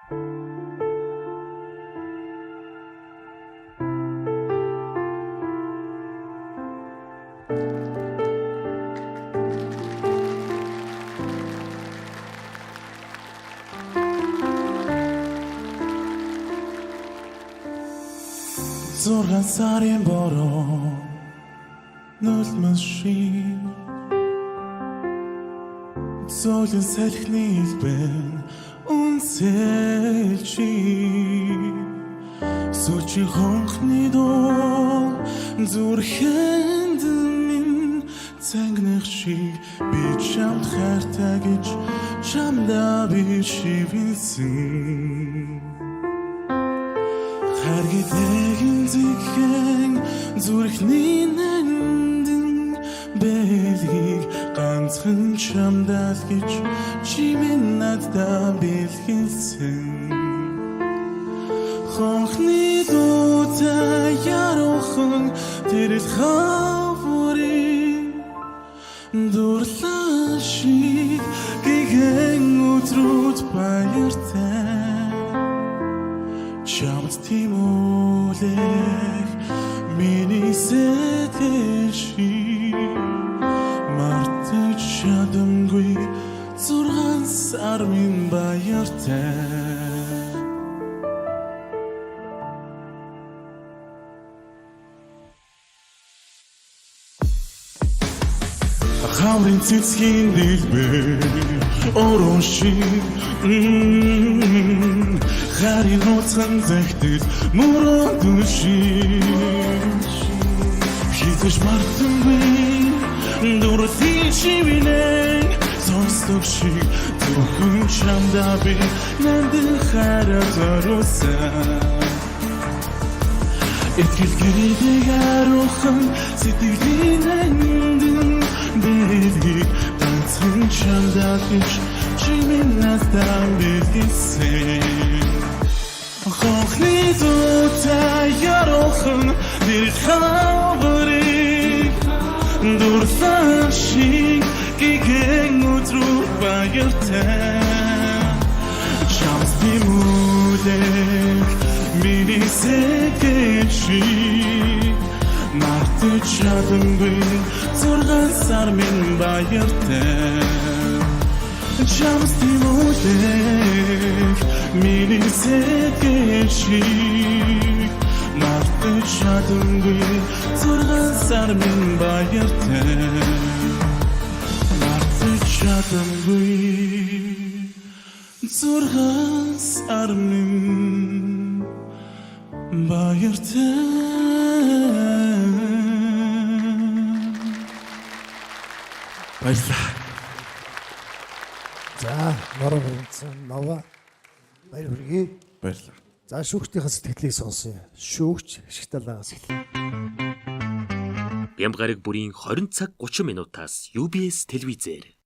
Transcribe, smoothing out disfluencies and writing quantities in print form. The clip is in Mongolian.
Зургаан сарын бороо нулимс шиг зөөлөн салхины илбэн үнсэлчи сүүлчи хонхны доо зүрхэнд минь цангных шиг би чамд хайртай гэж чамдаа би шивэлсэн харгитэйгэн зихэн зүрхний нэндэн бэлгийг ганцхан чамдаа л гэж чимэн наддаа бэлгэлсэн хонхны дуутай ярохан тэрэл хаврын дурлаа шиг гэгэн өдрүүд баяртай чамд тимүүлэх миний сэтгэл шиг мартаж чадамгүй 6 сар минь баяртай хаврын цэцгийн дэлбэр орон шиг харин нууцхан захидэл мөрөдөн шиг хизэж мартамгүй дурлын шивнээ сонсдог шиг зөвхөн чамдаа би нандин хараад зориулсан итгэл гэрээдэг арухан сэтгэлийн нандин бэлгийг ганцхан чамдаа гэж чимэн наддаа бэлгэлсэн хонхны дуутай ярохан тэр хаврыг дурлаа шиг гэгэн өдрөө баяртай чамд тимүүлэх миний сэтгэл шиг мартаж чадамгүй 6 сар минь баяртай чамд тимүүлэх миний сэтгэл шиг мартаж чадамгүй 6 сар минь баяртай мартаж чадамгүй 6 сар минь баяртай баярлалаа. За, нороо хэмцэн нова баяр хүргэе. Баярлалаа. За, шүүгчдийн сэтгэлийг сонсон. Шүүгч Шигталаагаас эхлэе. Бямгараг бүрийн 20 цаг 30 минутаас UBS телевизээр